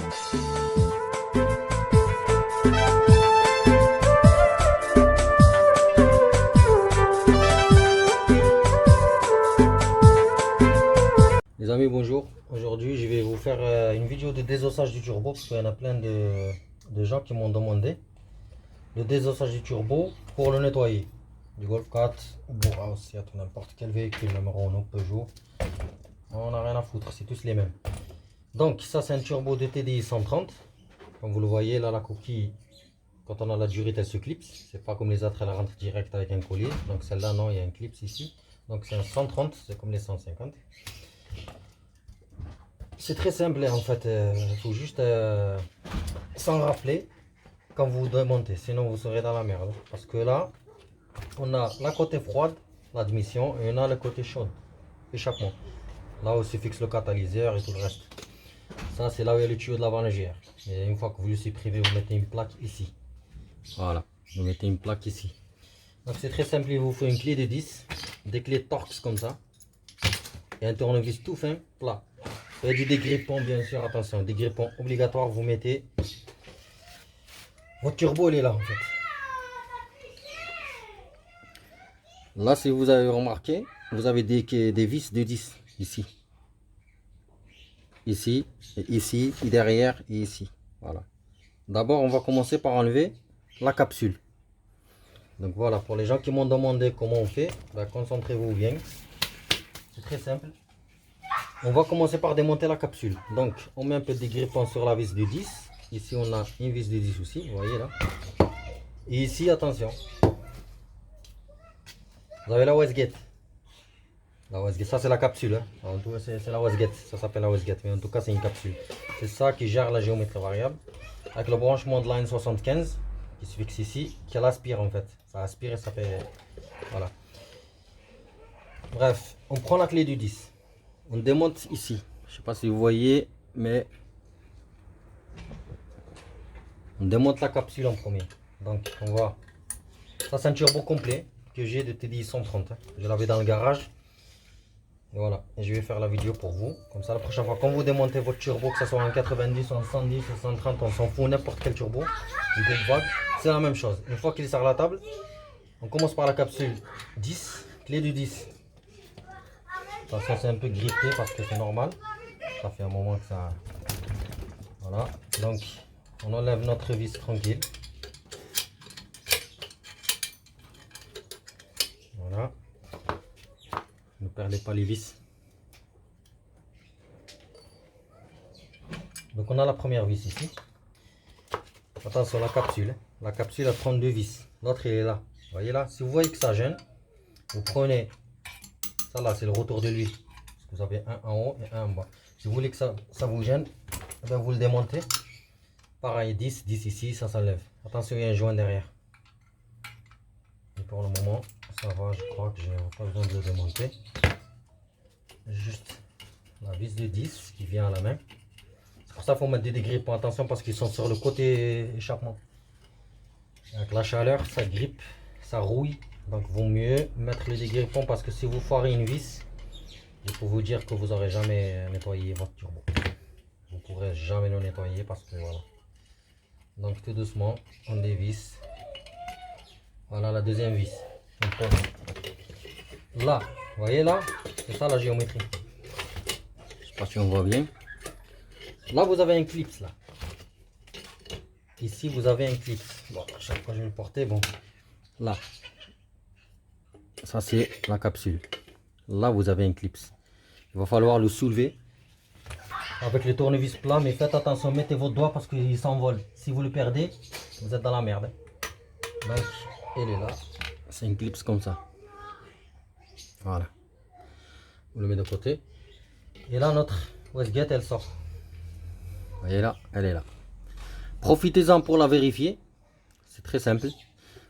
Les amis, bonjour. Aujourd'hui, je vais vous faire une vidéo de désossage du turbo parce qu'il y en a plein de gens qui m'ont demandé le désossage du turbo pour le nettoyer. Du Golf 4 ou Bourras, n'importe quel véhicule, même Renault, Peugeot. On n'a rien à foutre, c'est tous les mêmes. Donc, ça, c'est un turbo de TDI 130. Comme vous le voyez, là, la coquille, quand on a la durite, elle se clipse. C'est pas comme les autres, elle rentre direct avec un collier. Donc, celle-là, non, il y a un clips ici. Donc, c'est un 130, c'est comme les 150. C'est très simple en fait, il faut juste s'en rappeler quand vous démontez, sinon vous serez dans la merde. Parce que là, on a la côté froide, l'admission, et on a le côté chaud, échappement. Là où se fixe le catalyseur et tout le reste. Ça, c'est là où il y a le tuyau de la lingère. Et une fois que vous le supprimez, vous mettez une plaque ici. Voilà, vous mettez une plaque ici. Donc c'est très simple, il vous faut une clé de 10, des clés Torx comme ça, et un tournevis tout fin, plat. Et du dégrippant, bien sûr, attention, dégrippant obligatoire, vous mettez. Votre turbo, il est là en fait. Là, si vous avez remarqué, vous avez des vis de 10 ici. Ici, et ici, et derrière, et ici. Voilà. D'abord, on va commencer par enlever la capsule. Donc voilà, pour les gens qui m'ont demandé comment on fait, ben, concentrez-vous bien. C'est très simple. On va commencer par démonter la capsule. Donc, on met un peu de dégrippant sur la vis de 10. Ici, on a une vis de 10 aussi, vous voyez là. Et ici, attention. Vous avez la wastegate. La wastegate, ça c'est la capsule. Hein. En tout cas, c'est la wastegate. Ça s'appelle la wastegate, mais en tout cas, c'est une capsule. C'est ça qui gère la géométrie variable. Avec le branchement de la N75 qui se fixe ici, qui aspire en fait. Ça aspire et ça fait. Voilà. Bref, on prend la clé du 10. On démonte ici. Je ne sais pas si vous voyez, mais on démonte la capsule en premier. Donc on va. Ça c'est un turbo complet que j'ai de TDI 130. Hein. Je l'avais dans le garage. Et voilà. Et je vais faire la vidéo pour vous. Comme ça la prochaine fois quand vous démontez votre turbo, que ce soit en 90, en 110, en 130, on s'en fout, n'importe quel turbo, c'est la même chose. Une fois qu'il est sur la table, on commence par la capsule 10, clé du 10. Attention, c'est un peu grippé parce que c'est normal. Ça fait un moment que ça. Voilà. Donc, on enlève notre vis tranquille. Voilà. Ne perdez pas les vis. Donc, on a la première vis ici. Attention, la capsule. La capsule a 32 vis. L'autre, il est là. Vous voyez là? Si vous voyez que ça gêne, vous prenez. Ça là, c'est le retour de l'huile. Vous avez un en haut et un en bas. Si vous voulez que ça vous gêne, eh bien vous le démontez. Pareil, 10 ici, ça s'enlève. Attention, il y a un joint derrière. Et pour le moment, ça va, je crois que je n'ai pas besoin de le démonter. Juste la vis de 10 qui vient à la main. C'est pour ça qu'il faut mettre des dégrippants. Attention parce qu'ils sont sur le côté échappement. Avec la chaleur, ça grippe, ça rouille. Donc vaut mieux mettre les dégrippants parce que si vous foirez une vis, je peux vous dire que vous n'aurez jamais nettoyé votre turbo. Vous ne pourrez jamais le nettoyer parce que voilà. Donc tout doucement, on dévisse. Voilà la deuxième vis. Là, vous voyez là, c'est ça la géométrie. Je ne sais pas si on voit bien. Là vous avez un clip là. Ici vous avez un clip. Bon, à chaque fois je vais le porter, bon. Là. Ça c'est la capsule. Là vous avez un clip. Il va falloir le soulever avec le tournevis plat, mais faites attention, mettez votre doigt parce qu'il s'envole. Si vous le perdez, vous êtes dans la merde. Donc, il est là. C'est une clip comme ça. Voilà. Vous le mettez de côté. Et là, notre wastegate, elle sort. Vous voyez là, elle est là. Profitez-en pour la vérifier. C'est très simple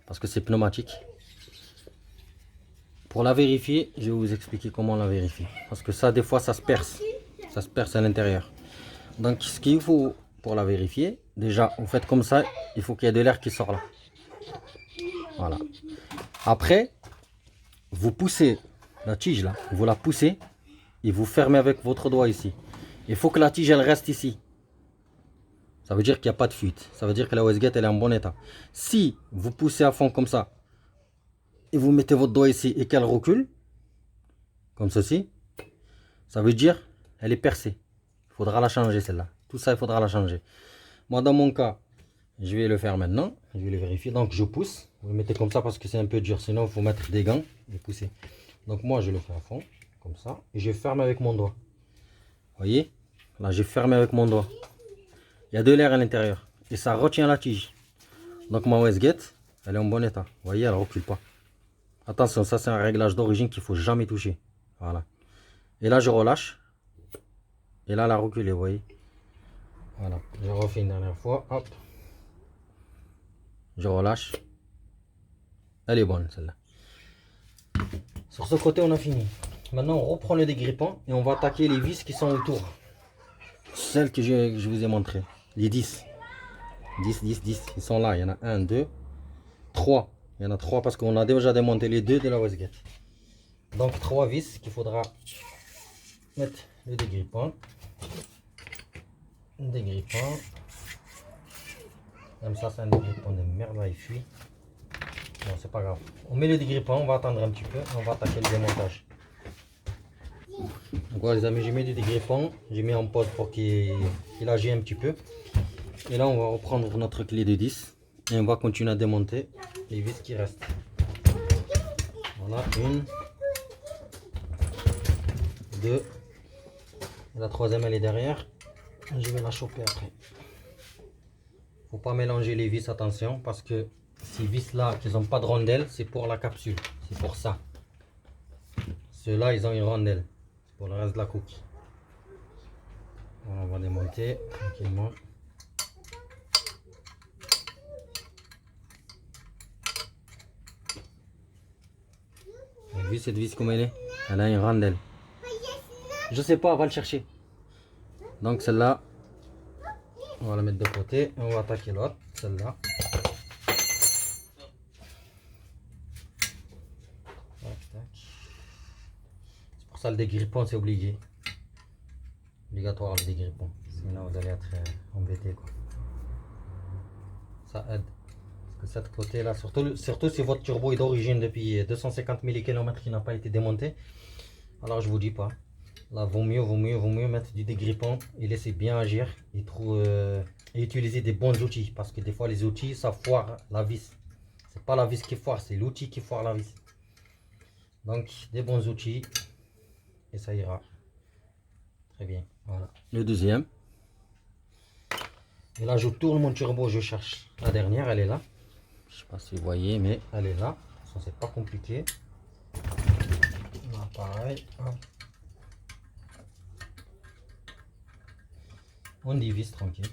parce que c'est pneumatique. Pour la vérifier, je vais vous expliquer comment la vérifier. Parce que ça, des fois, ça se perce. Ça se perce à l'intérieur. Donc, ce qu'il faut pour la vérifier, déjà, vous faites comme ça. Il faut qu'il y ait de l'air qui sort là. Voilà. Après, vous poussez la tige là. Vous la poussez et vous fermez avec votre doigt ici. Il faut que la tige, elle reste ici. Ça veut dire qu'il n'y a pas de fuite. Ça veut dire que la wasguette elle est en bon état. Si vous poussez à fond comme ça, et vous mettez votre doigt ici et qu'elle recule, comme ceci, ça veut dire elle est percée. Il faudra la changer celle-là. Tout ça, il faudra la changer. Moi, dans mon cas, je vais le faire maintenant. Je vais le vérifier. Donc, je pousse. Vous le mettez comme ça parce que c'est un peu dur. Sinon, il faut mettre des gants et pousser. Donc, moi, je le fais à fond, comme ça. Et je ferme avec mon doigt. Vous voyez? Là, j'ai fermé avec mon doigt. Il y a de l'air à l'intérieur. Et ça retient la tige. Donc, ma wasguette, elle est en bon état. Vous voyez, elle ne recule pas. Attention, ça, c'est un réglage d'origine qu'il ne faut jamais toucher. Voilà. Et là, je relâche. Et là, elle a reculé, vous voyez? Voilà. Je refais une dernière fois. Hop. Je relâche. Elle est bonne, celle-là. Sur ce côté, on a fini. Maintenant, on reprend le dégrippant et on va attaquer les vis qui sont autour. Celles que je vous ai montrées. Les 10. 10, 10, 10. Ils sont là. Il y en a 1, 2, 3. Il y en a 3 parce qu'on a déjà démonté les 2 de la wasguette. Donc, 3 vis qu'il faudra mettre le dégrippant. Dégrippant. Même ça, c'est un dégrippant de merde. Là, il fuit. Bon, c'est pas grave. On met le dégrippant. On va attendre un petit peu. On va attaquer le démontage. Donc voilà les amis, j'ai mis du dégrippant, j'ai mis en pause pour qu'il agisse un petit peu. Et là on va reprendre notre clé de 10 et on va continuer à démonter les vis qui restent. Voilà, une, deux, et la troisième elle est derrière. Je vais la choper après. Faut pas mélanger les vis, attention, parce que ces vis là qui n'ont pas de rondelle, c'est pour la capsule, c'est pour ça. Ceux-là ils ont une rondelle. Pour le reste de la coquille. On va démonter tranquillement. Vous avez vu cette vis comme elle est? Elle a une rondelle. Je sais pas, on va le chercher. Donc celle-là, on va la mettre de côté et on va attaquer l'autre, celle-là. C'est pour ça le dégrippant c'est obligé. Obligatoire le dégrippant. Sinon vous allez être embêté quoi. Ça aide. Parce que cette côté là, surtout si votre turbo est d'origine depuis 250 000 km qui n'a pas été démonté. Alors je vous dis pas. Là vaut mieux mettre du dégrippant et laisser bien agir et, et utiliser des bons outils. Parce que des fois les outils ça foire la vis. C'est pas la vis qui foire, c'est l'outil qui foire la vis. Donc des bons outils et ça ira. Très bien. Voilà. Le deuxième. Et là je tourne mon turbo, je cherche la dernière, elle est là. Je sais pas si vous voyez, mais elle est là. C'est pas compliqué. Là, pareil. Hop. On divise tranquille.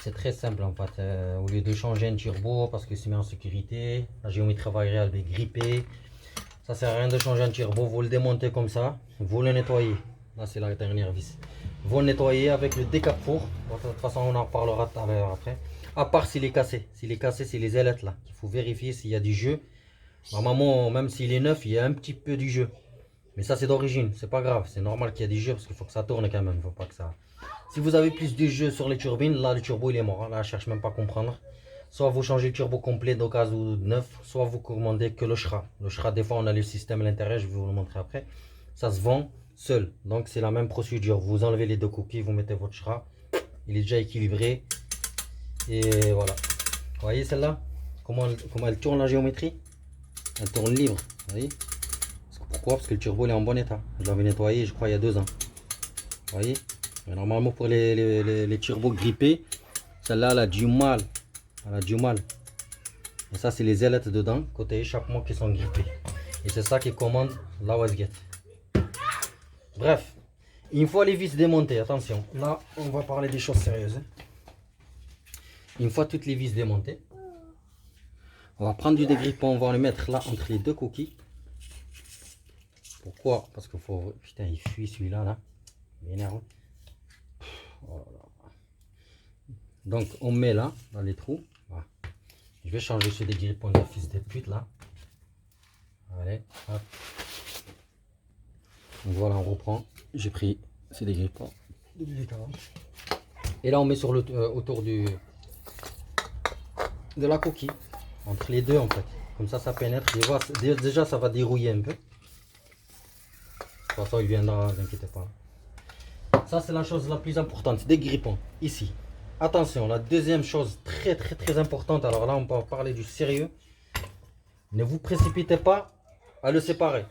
C'est très simple en fait. Au lieu de changer un turbo parce que c'est mis en sécurité, la géométrie variable est grippée. Ça sert à rien de changer un turbo. Vous le démontez comme ça, vous le nettoyez. Là c'est la dernière vis. Vous le nettoyez avec le décap-four. De toute façon on en parlera tout à l'heure après. À part s'il est cassé. S'il est cassé, c'est les ailettes là. Il faut vérifier s'il y a du jeu. Normalement, même s'il est neuf, il y a un petit peu du jeu. Mais ça c'est d'origine, c'est pas grave. C'est normal qu'il y ait du jeu parce qu'il faut que ça tourne quand même. Faut pas que ça... Si vous avez plus de jeu sur les turbines, là le turbo il est mort. Là je cherche même pas à comprendre. Soit vous changez le turbo complet d'occasion ou neuf, soit vous commandez que le Shra. Le Shra, des fois on a le système à l'intérieur, je vais vous le montrer après. Ça se vend seul. Donc c'est la même procédure. Vous enlevez les deux coquilles, vous mettez votre Shra. Il est déjà équilibré. Et voilà. Vous voyez celle-là, comment elle tourne la géométrie? Elle tourne libre. Vous voyez? Pourquoi? Parce que le turbo il est en bon état. Je l'avais nettoyé, je crois, il y a 2 ans. Vous voyez? Mais normalement, pour les turbos grippés, celle-là, elle a du mal. Elle a du mal. Et ça, c'est les ailettes dedans, côté échappement, qui sont grippées. Et c'est ça qui commande la wasguette. Bref, une fois les vis démontées, attention, là, on va parler des choses sérieuses. Une fois toutes les vis démontées, on va prendre du dégrippant, on va le mettre là entre les deux coquilles. Pourquoi? Parce qu'il faut... Putain, il fuit celui-là, là. Il m'énerve. Oh là là. Donc, on met là, dans les trous. Voilà. Je vais changer ce dégrippant de fils de pute, là. Allez, hop. Donc voilà, on reprend. J'ai pris C'est des grippins. Et là, on met sur le, autour de la coquille. Entre les deux, en fait. Comme ça pénètre. Déjà, ça va dérouiller un peu. De toute façon, il viendra, ne vous inquiétez pas. Ça, c'est la chose la plus importante. Des grippons. Ici. Attention, la deuxième chose très importante. Alors là, on peut parler du sérieux. Ne vous précipitez pas à le séparer.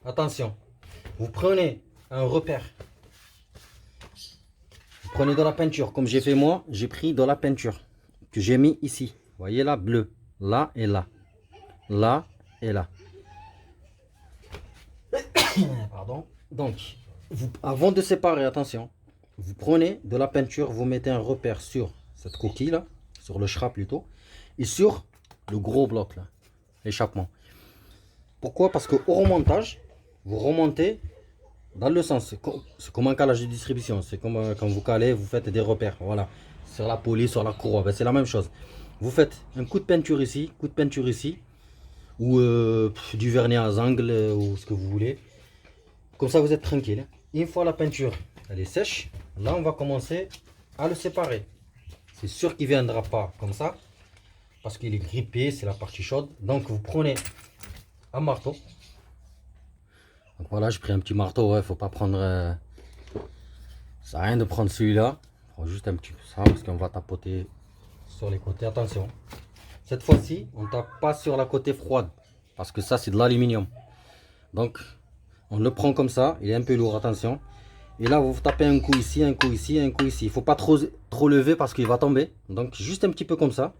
Attention. Vous prenez un repère. Vous prenez de la peinture. Comme j'ai fait moi, j'ai pris de la peinture que j'ai mis ici. Vous voyez là, bleu. Là et là. Là et là. Pardon. Donc, avant de séparer, attention. Vous prenez de la peinture, vous mettez un repère sur cette coquille là, sur le schra plutôt, et sur le gros bloc là, l'échappement. Pourquoi? Parce qu'au remontage, vous remontez dans le sens, c'est comme un calage de distribution, c'est comme quand vous calez, vous faites des repères, voilà, sur la police, sur la courroie, ben c'est la même chose. Vous faites un coup de peinture ici, ou du vernis à angles, ou ce que vous voulez. Comme ça, vous êtes tranquille. Une fois la peinture, elle est sèche, là, on va commencer à le séparer. C'est sûr qu'il ne viendra pas comme ça, parce qu'il est grippé, c'est la partie chaude. Donc, vous prenez un marteau. Donc voilà, j'ai pris un petit marteau, il faut pas prendre... ça sert à rien de prendre celui-là. Prends juste un petit peu ça, parce qu'on va tapoter sur les côtés. Attention. Cette fois-ci, on ne tape pas sur la côté froide, parce que ça, c'est de l'aluminium. Donc, on le prend comme ça, il est un peu lourd, attention. Et là, vous tapez un coup ici, un coup ici, un coup ici. Il ne faut pas trop lever parce qu'il va tomber. Donc, juste un petit peu comme ça.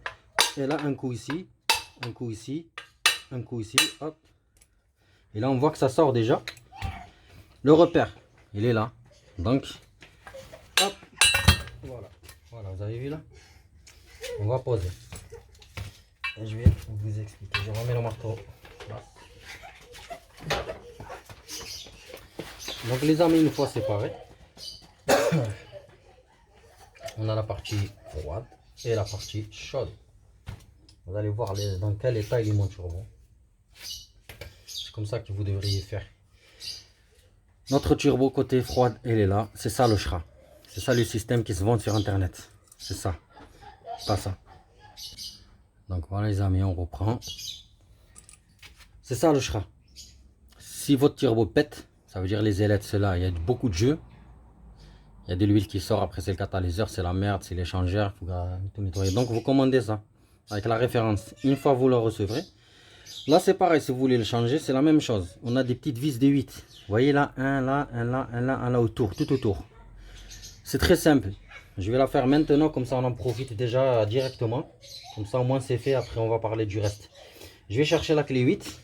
Et là, un coup ici, un coup ici, un coup ici, hop. Et là, on voit que ça sort déjà. Le repère, il est là. Donc, hop, voilà. Voilà, vous avez vu là? On va poser. Et je vais vous expliquer. Je remets le marteau là. Donc les amis, une fois séparés, on a la partie froide et la partie chaude. Vous allez voir dans quel état il est mon turbo. C'est comme ça que vous devriez faire. Notre turbo côté froide, elle est là. C'est ça le schra. C'est ça le système qui se vend sur internet. C'est ça. Pas ça. Donc voilà les amis, on reprend. C'est ça le schra. Si votre turbo pète, ça veut dire les ailettes, ceux-là, il y a beaucoup de jeu. Il y a de l'huile qui sort, après c'est le catalyseur, c'est la merde, c'est l'échangeur, il faut tout nettoyer. Donc vous commandez ça avec la référence. Une fois vous le recevrez. Là c'est pareil, si vous voulez le changer, c'est la même chose. On a des petites vis de 8. Vous voyez là, un là, un là, un là, un là autour, tout autour. C'est très simple. Je vais la faire maintenant, comme ça on en profite déjà directement. Comme ça au moins c'est fait, après on va parler du reste. Je vais chercher la clé 8.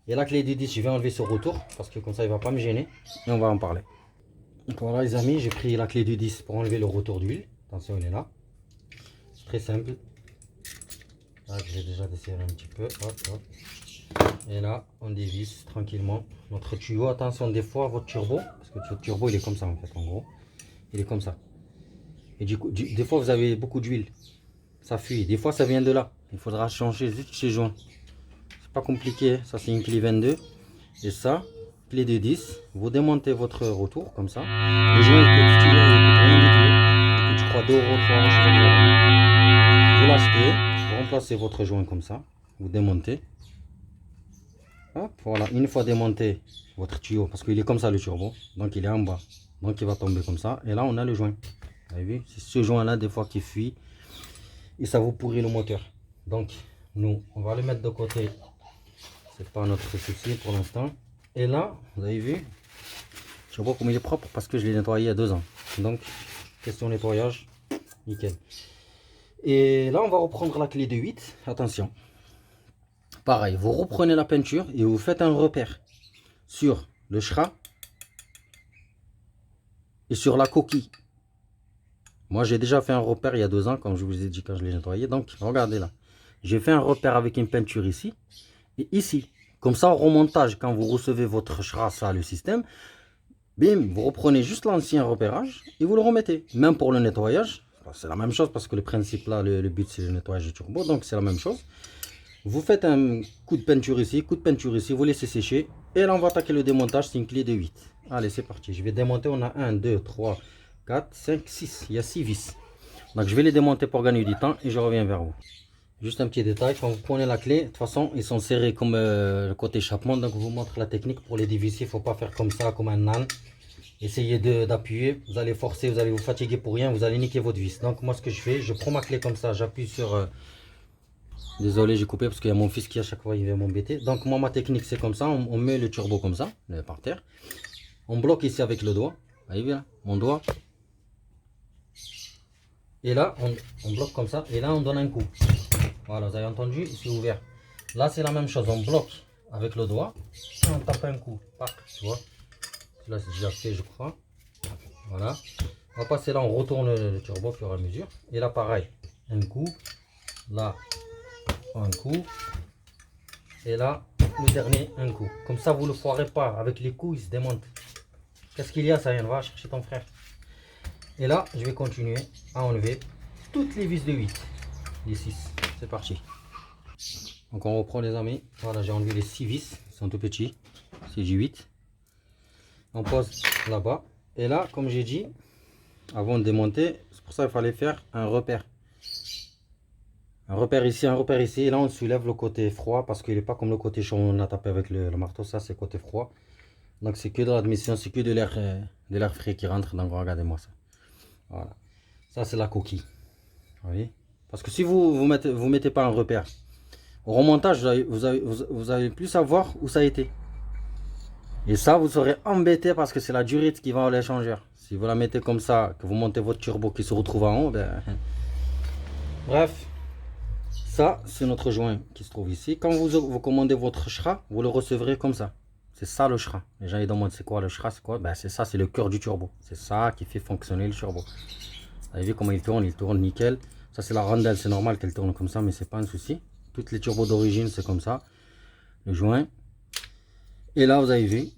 Et la clé de 10, je vais enlever ce retour, parce que comme ça il ne va pas me gêner. Et on va en parler. Donc voilà les amis, j'ai pris la clé du 10 pour enlever le retour d'huile. Attention, il est là. C'est très simple. Là, je vais déjà desserrer un petit peu. Hop, hop. Et là, on dévisse tranquillement notre tuyau. Attention, des fois, votre turbo, parce que votre turbo, il est comme ça en fait, en gros. Il est comme ça. Et du coup, des fois, vous avez beaucoup d'huile. Ça fuit. Des fois, ça vient de là. Il faudra changer juste ces joints. C'est pas compliqué. Ça, c'est une clé 22. Et ça, clé de 10. Vous démontez votre retour, comme ça. Le joint, il coûte rien du tout. Il coûte, je crois, 2 €, 3 €, je sais pas quoi. Vous l'achetez. Vous remplacez votre joint comme ça. Vous démontez. Hop, voilà. Une fois démonté votre tuyau, parce qu'il est comme ça le turbo. Donc, il est en bas. Donc, il va tomber comme ça. Et là, on a le joint. Vous avez vu? C'est ce joint-là, des fois, qui fuit. Et ça vous pourrit le moteur. Donc, nous, on va le mettre de côté. C'est pas notre souci pour l'instant. Et là, vous avez vu, je vois comme il est propre parce que je l'ai nettoyé il y a 2 ans. Donc, question nettoyage, nickel. Et là, on va reprendre la clé de 8. Attention. Pareil, vous reprenez la peinture et vous faites un repère sur le schra et sur la coquille. Moi, j'ai déjà fait un repère il y a 2 ans, comme je vous ai dit quand je l'ai nettoyé. Donc, regardez là. J'ai fait un repère avec une peinture ici et ici. Comme ça, au remontage, quand vous recevez votre schra, ça, le système, bim, vous reprenez juste l'ancien repérage et vous le remettez. Même pour le nettoyage, c'est la même chose parce que le principe là, le but c'est le nettoyage du turbo, donc c'est la même chose. Vous faites un coup de peinture ici, vous laissez sécher. Et là, on va attaquer le démontage, c'est une clé de 8. Allez, c'est parti. Je vais démonter, on a 1, 2, 3, 4, 5, 6. Il y a 6 vis. Donc, je vais les démonter pour gagner du temps et je reviens vers vous. Juste un petit détail, quand vous prenez la clé, de toute façon, ils sont serrés comme le côté échappement. Donc, je vous montre la technique pour les dévisser. Il ne faut pas faire comme ça, comme un âne. Essayez d'appuyer, vous allez forcer, vous allez vous fatiguer pour rien, vous allez niquer votre vis. Donc, moi, ce que je fais, je prends ma clé comme ça, j'appuie sur... Désolé, j'ai coupé parce qu'il y a mon fils qui à chaque fois il va m'embêter. Donc moi ma technique c'est comme ça, on met le turbo comme ça, par terre. On bloque ici avec le doigt. Vous voyez bien, mon doigt. Et là on bloque comme ça et là on donne un coup. Voilà, vous avez entendu, c'est ouvert. Là c'est la même chose, on bloque avec le doigt et on tape un coup. Pac, tu vois. Là c'est déjà fait je crois. Voilà. On va passer là, on retourne le turbo au fur et à mesure. Et là pareil, un coup. Là un coup et là le dernier un coup, comme ça vous le foirez pas avec les coups, il se démonte. Qu'est-ce qu'il y a, ça rien, va chercher ton frère. Et là je vais continuer à enlever toutes les vis de 8, les 6. C'est parti. Donc on reprend les amis. Voilà, j'ai enlevé les 6 vis, ils sont tout petits, c'est du 8. On pose là-bas et là comme j'ai dit avant de démonter, c'est pour ça qu'il fallait faire un repère. Un repère ici, et là on soulève le côté froid parce qu'il n'est pas comme le côté chaud, on a tapé avec le marteau, ça c'est côté froid. Donc c'est que de l'admission, c'est que de l'air frais qui rentre, donc regardez-moi ça. Voilà, ça c'est la coquille, vous voyez. Parce que si vous mettez pas un repère, au remontage vous allez plus savoir où ça a été. Et ça vous serez embêté parce que c'est la durite qui va à l'échangeur. Si vous la mettez comme ça, que vous montez votre turbo qui se retrouve en haut, ben... Bref. Ça, c'est notre joint qui se trouve ici. Quand vous commandez votre Shra, vous le recevrez comme ça. C'est ça le Shra. Les gens ils demandent c'est quoi le Shra, c'est quoi? Ben, c'est ça, c'est le cœur du turbo. C'est ça qui fait fonctionner le turbo. Vous avez vu comment il tourne nickel. Ça c'est la rondelle, c'est normal qu'elle tourne comme ça, mais c'est pas un souci. Toutes les turbos d'origine c'est comme ça. Le joint. Et là vous avez vu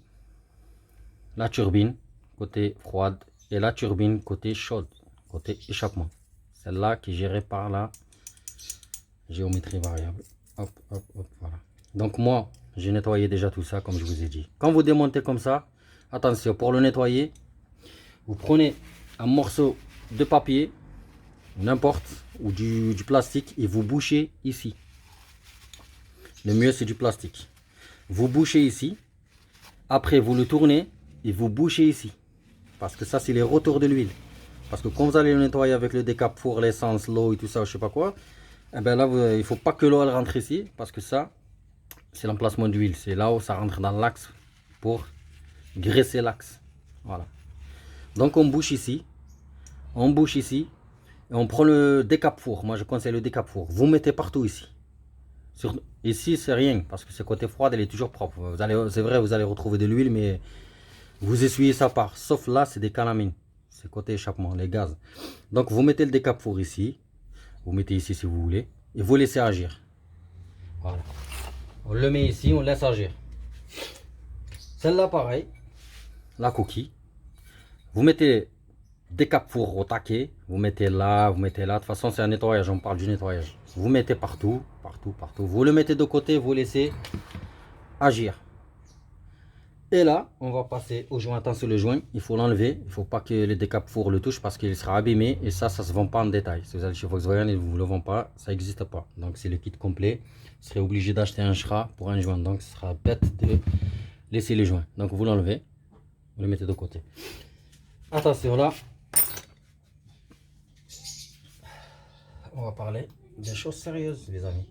la turbine côté froide et la turbine côté chaude, côté échappement. Celle-là qui est gérée par la géométrie variable. Hop, hop, hop, voilà. Donc moi, j'ai nettoyé déjà tout ça, comme je vous ai dit. Quand vous démontez comme ça, attention, pour le nettoyer, vous prenez un morceau de papier, n'importe, ou du plastique, et vous bouchez ici. Le mieux, c'est du plastique. Vous bouchez ici. Après, vous le tournez et vous bouchez ici. Parce que ça, c'est les retours de l'huile. Parce que quand vous allez le nettoyer avec le décap pour l'essence, l'eau et tout ça, je sais pas quoi, eh ben là, il ne faut pas que l'eau elle rentre ici, parce que ça, c'est l'emplacement d'huile. C'est là où ça rentre dans l'axe pour graisser l'axe. Voilà. Donc on bouche ici, et on prend le décap-four. Moi, je conseille le décap-four. Vous mettez partout ici. Ici, c'est rien, parce que ce côté froid, elle est toujours propre. C'est vrai, vous allez retrouver de l'huile, mais vous essuyez ça part. Sauf là, c'est des calamines. C'est côté échappement, les gaz. Donc vous mettez le décap-four ici. Vous mettez ici si vous voulez. Et vous laissez agir. Voilà. On le met ici, on laisse agir. Celle-là, pareil. La coquille. Vous mettez des cap-four au taquet. Vous mettez là, vous mettez là. De toute façon, c'est un nettoyage. On parle du nettoyage. Vous mettez partout, partout, partout. Vous le mettez de côté, vous laissez agir. Et là, on va passer au joint. Attention, le joint, il faut l'enlever. Il ne faut pas que le décap-four le touche parce qu'il sera abîmé. Et ça ne se vend pas en détail. Si vous allez chez Volkswagen et vous ne le vendez pas, ça n'existe pas. Donc, c'est le kit complet. Vous serez obligé d'acheter un Shra pour un joint. Donc, ce sera bête de laisser les joints. Donc, vous l'enlevez. Vous le mettez de côté. Attention, là, on va parler des choses sérieuses, les amis.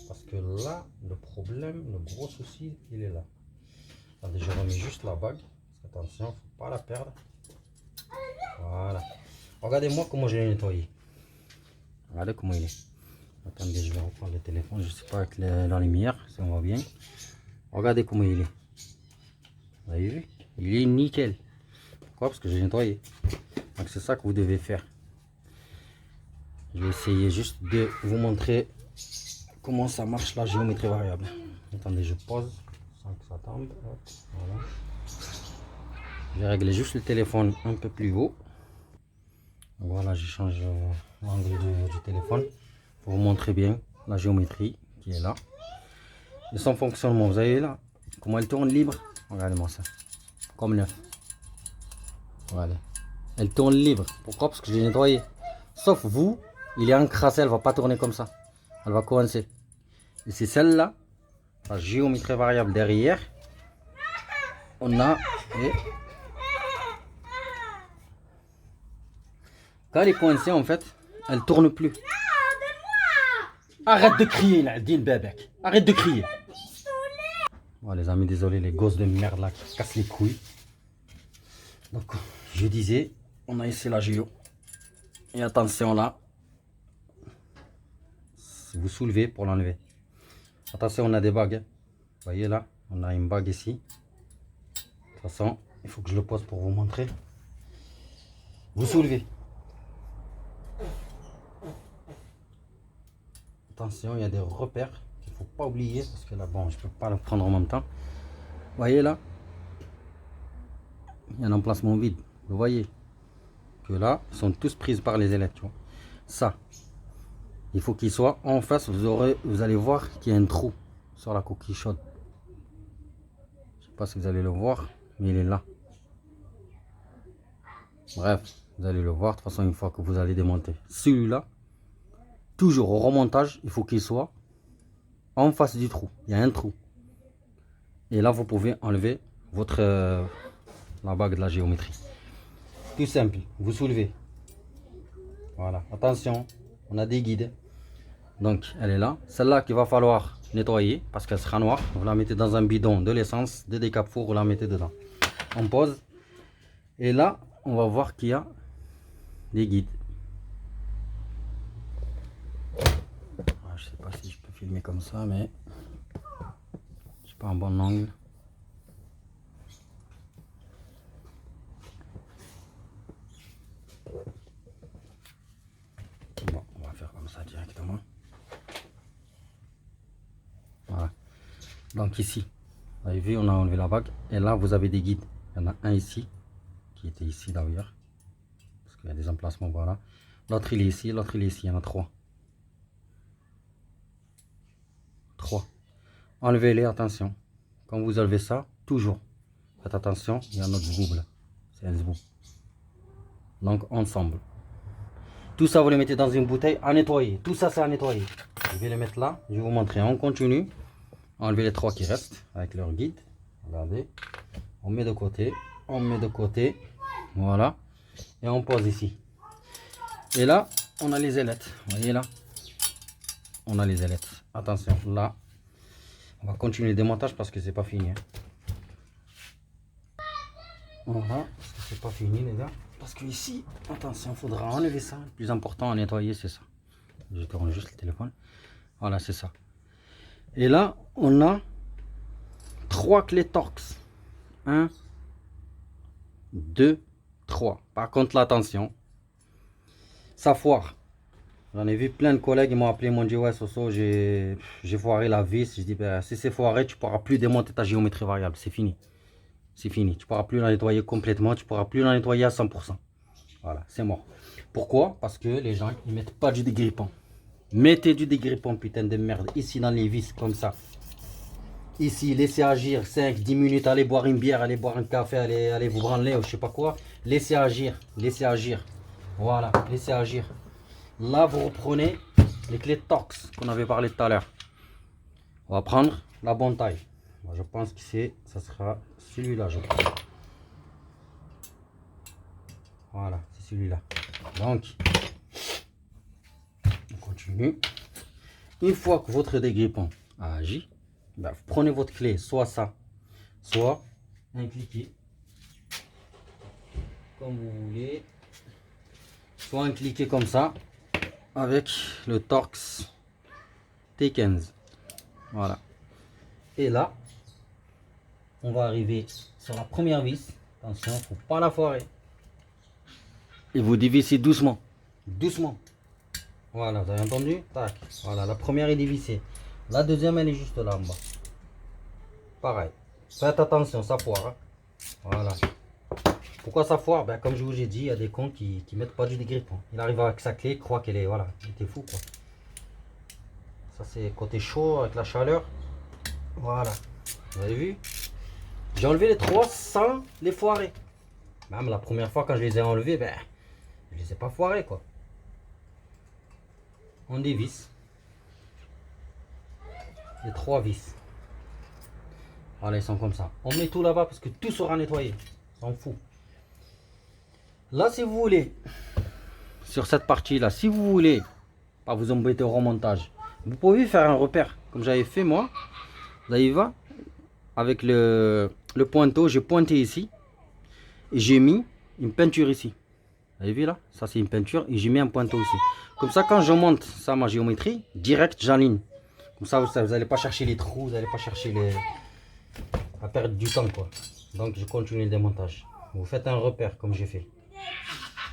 Parce que là, le problème, le gros souci, il est là. Attendez, je remets juste la bague. Attention, faut pas la perdre. Voilà. Regardez-moi comment je l'ai nettoyé. Regardez comment il est. Attendez, je vais reprendre le téléphone. Je sais pas avec la lumière, si on voit bien. Regardez comment il est. Vous avez vu? Il est nickel. Pourquoi? Parce que j'ai nettoyé. Donc c'est ça que vous devez faire. Je vais essayer juste de vous montrer comment ça marche la géométrie variable. Attendez, je pose. Que ça tombe. Hop, voilà. Je vais régler juste le téléphone un peu plus haut. Voilà, je change l'angle du téléphone pour vous montrer bien la géométrie qui est là. et son fonctionnement. Vous avez là comment elle tourne libre. Regardez-moi ça. Comme neuf. Voilà. Elle tourne libre. Pourquoi? Parce que je l'ai nettoyé. Sauf vous, il est encrassé, elle ne va pas tourner comme ça. Elle va coincer. Et c'est celle-là, la géométrie variable derrière. On a. Et quand elle est coincée, en fait, elle ne tourne plus. Arrête de crier, là, dis le bébé. Arrête de crier. Bon, les amis, désolé, les gosses de merde là qui cassent les couilles. Donc, je disais, on a ici la géo. Et attention là. Vous soulevez pour l'enlever. Attention, on a des bagues. Vous voyez là, on a une bague ici. De toute façon, il faut que je le pose pour vous montrer. Vous soulevez. Attention, il y a des repères qu'il ne faut pas oublier parce que là, bon, je ne peux pas le prendre en même temps. Vous voyez là, il y a un emplacement vide. Vous voyez que là, ils sont tous prises par les ailettes. Tu vois. Ça, il faut qu'il soit en face. Vous allez voir qu'il y a un trou sur la coquille chaude. Je ne sais pas si vous allez le voir, mais il est là. Bref, vous allez le voir de toute façon une fois que vous allez démonter. Celui-là, toujours au remontage, il faut qu'il soit en face du trou. Il y a un trou. Et là, vous pouvez enlever votre la bague de la géométrie. Tout simple. Vous soulevez. Voilà. Attention, on a des guides. Donc, elle est là. Celle-là qu'il va falloir nettoyer parce qu'elle sera noire. Vous la mettez dans un bidon de l'essence, de décap-four, vous la mettez dedans. On pose. Et là, on va voir qu'il y a des guides. Je sais pas si je peux filmer comme ça, mais je n'ai pas un bon angle. Bon, on va faire comme ça directement. Voilà. Donc ici, vous avez vu, on a enlevé la bague. Et là, vous avez des guides. Il y en a un ici, qui était ici d'ailleurs. Parce qu'il y a des emplacements, voilà. L'autre, il est ici, l'autre, il est ici. Il y en a trois. Enlevez-les, attention. Quand vous enlevez ça, toujours. Faites attention, il y a notre zboob là. C'est un zboob. Donc, ensemble. Tout ça, vous les mettez dans une bouteille à nettoyer. Tout ça, c'est à nettoyer. Je vais les mettre là. Je vais vous montrer. On continue. Enlever les trois qui restent avec leur guide. Regardez. On met de côté. On met de côté. Voilà. Et on pose ici. Et là, on a les ailettes. Vous voyez là? On a les ailettes. Attention, là. On va continuer le démontage parce que c'est pas fini. Hein. Voilà, parce que c'est pas fini les gars. Parce que ici, attention, il faudra enlever ça. Le plus important à nettoyer, c'est ça. Je tourne juste le téléphone. Voilà, c'est ça. Et là, on a trois clés Torx. 1, 2, 3. Par contre, là, attention. Ça foire. J'en ai vu plein de collègues, ils m'ont appelé, ils m'ont dit ouais Soso, j'ai foiré la vis. Je dis ben, si c'est foiré, tu ne pourras plus démonter ta géométrie variable, c'est fini. C'est fini, tu ne pourras plus la nettoyer complètement, tu ne pourras plus la nettoyer à 100%. Voilà, c'est mort. Pourquoi? Parce que les gens, ils ne mettent pas du dégrippant. Mettez du dégrippant, putain de merde, ici dans les vis, comme ça. Ici, laissez agir 5-10 minutes, allez boire une bière, allez boire un café, allez vous branler ou je sais pas quoi. Laissez agir, laissez agir. Voilà, laissez agir. Là, vous reprenez les clés Torx qu'on avait parlé tout à l'heure. On va prendre la bonne taille. Moi, je pense que ça sera celui-là, je crois. Voilà, c'est celui-là. Donc, on continue. Une fois que votre dégrippant a agi, ben, vous prenez votre clé, soit ça, soit un cliquet, comme vous voulez, soit un cliquet comme ça, avec le Torx T15. Voilà. Et là, on va arriver sur la première vis. Attention, il ne faut pas la foirer. Et vous dévissez doucement. Doucement. Voilà, vous avez entendu? Tac. Voilà, la première est dévissée. La deuxième, elle est juste là en bas. Pareil. Faites attention, ça foire. Hein. Voilà. Pourquoi ça foire? Ben, comme je vous ai dit, il y a des cons qui mettent pas du dégrippant. Il arrive avec sa clé, croit qu'elle est... Voilà, il était fou quoi. Ça c'est côté chaud avec la chaleur. Voilà. Vous avez vu? J'ai enlevé les 3 sans les foirer. Même la première fois quand je les ai enlevés, ben, je les ai pas foirés quoi. On dévisse. Les 3 vis. Voilà, ils sont comme ça. On met tout là-bas parce que tout sera nettoyé. On s'en fout. Là, si vous voulez, sur cette partie-là, si vous voulez pas vous embêter au remontage, vous pouvez faire un repère comme j'avais fait moi. Vous allez voir, avec le pointeau, j'ai pointé ici et j'ai mis une peinture ici. Vous avez vu là? Ça c'est une peinture et j'ai mis un pointeau ici. Comme ça, quand je monte ça, ma géométrie, direct j'aligne. Comme ça, vous n'allez pas chercher les trous, vous n'allez pas chercher à perdre du temps quoi. Donc je continue le démontage. Vous faites un repère comme j'ai fait.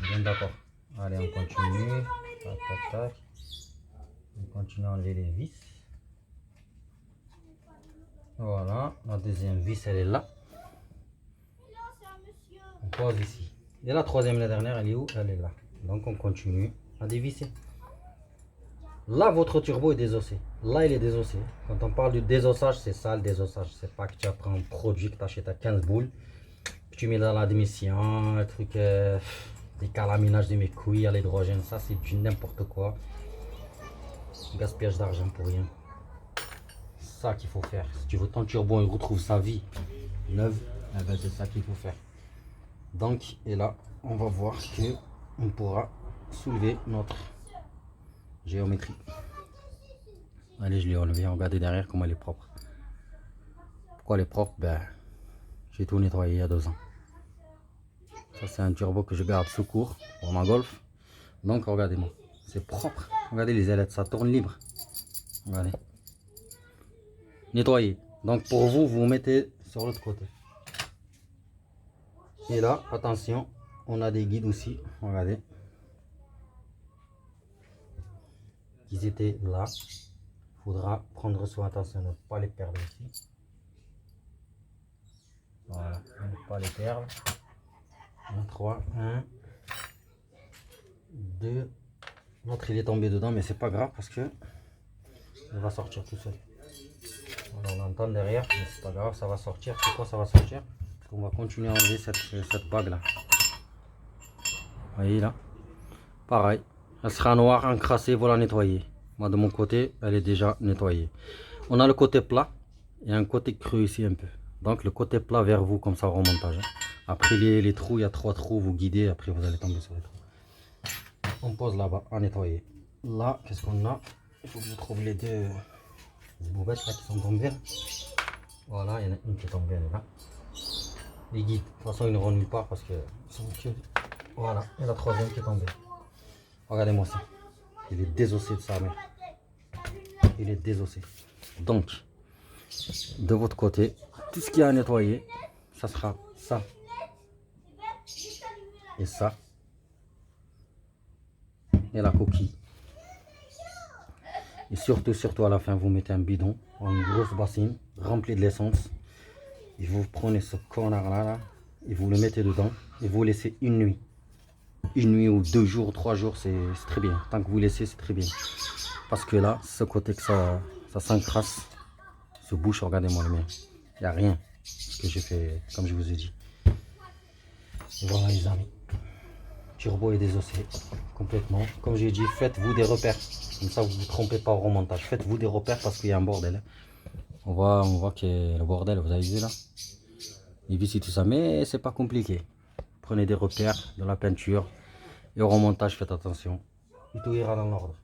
Bien d'accord. Allez, on continue. Tac, tac, tac. On continue à enlever les vis. Voilà, la deuxième vis elle est là. On pose ici. Et la troisième, la dernière, elle est où? Elle est là. Donc on continue à dévisser. Là, votre turbo est désossé. Là, il est désossé. Quand on parle du désossage, c'est ça le désossage. C'est pas que tu prends un produit que tu achètes à 15 boules, que tu mets dans l'admission, un truc, des calaminages de mes couilles à l'hydrogène. Ça, c'est du n'importe quoi. Gaspillage d'argent pour rien. Ça qu'il faut faire. Si tu veux ton turbo, il retrouve sa vie neuve, eh ben, c'est ça qu'il faut faire. Donc, et là, on va voir que on pourra soulever notre géométrie. Allez, je l'ai enlevé. Regardez derrière comment elle est propre. Pourquoi elle est propre? Ben, j'ai tout nettoyé il y a 2 ans. Ça, c'est un turbo que je garde sous cours pour ma Golf. Donc, regardez-moi. C'est propre. Regardez les ailettes, ça tourne libre. Regardez. Nettoyé. Donc, pour vous, vous mettez sur l'autre côté. Et là, attention, on a des guides aussi. Regardez. Ils étaient là. Il faudra prendre soin, attention, de ne pas les perdre ici. Voilà, ne pas les perdre. 1, 3, 1, 2. L'autre il est tombé dedans, mais c'est pas grave parce que il va sortir tout seul. Voilà, on l'entend derrière, mais c'est pas grave, ça va sortir. Pourquoi ça va sortir? Parce qu'on va continuer à enlever cette bague là. Vous voyez là? Pareil, elle sera noire, encrassée, voilà nettoyer. Moi de mon côté, elle est déjà nettoyée. On a le côté plat et un côté creux ici un peu. Donc le côté plat vers vous comme ça au remontage. Après les trous, il y a 3 trous, vous guidez, après vous allez tomber sur les trous. On pose là-bas à nettoyer. Là, qu'est-ce qu'on a? Il faut que je trouve les deux boubettes là qui sont tombées. Voilà, il y en a une qui est tombée, elle est là. Les guides, de toute façon ils ne vont nulle part parce que sont que... Voilà, et la troisième qui est tombée. Regardez-moi ça. Il est désossé de sa mère. Il est désossé. Donc, de votre côté, tout ce qu'il y a à nettoyer, ça sera ça et ça et la coquille. Et surtout à la fin, vous mettez un bidon ou une grosse bassine remplie de l'essence. Et vous prenez ce connard là et vous le mettez dedans et vous laissez une nuit. Une nuit ou 2 jours, 3 jours, c'est très bien. Tant que vous laissez, c'est très bien. Parce que là, ce côté que ça s'encrasse, se bouche, regardez-moi le mien. Il n'y a rien. Ce que j'ai fait, comme je vous ai dit. Et voilà les amis. Turbo est désossé complètement. Comme j'ai dit, faites-vous des repères. Comme ça, vous ne vous trompez pas au remontage. Faites-vous des repères parce qu'il y a un bordel. On voit qu'il y a le bordel, vous avez vu là. Les vis et tout ça, mais c'est pas compliqué. Prenez des repères, de la peinture. Et au remontage, faites attention. Et tout ira dans l'ordre.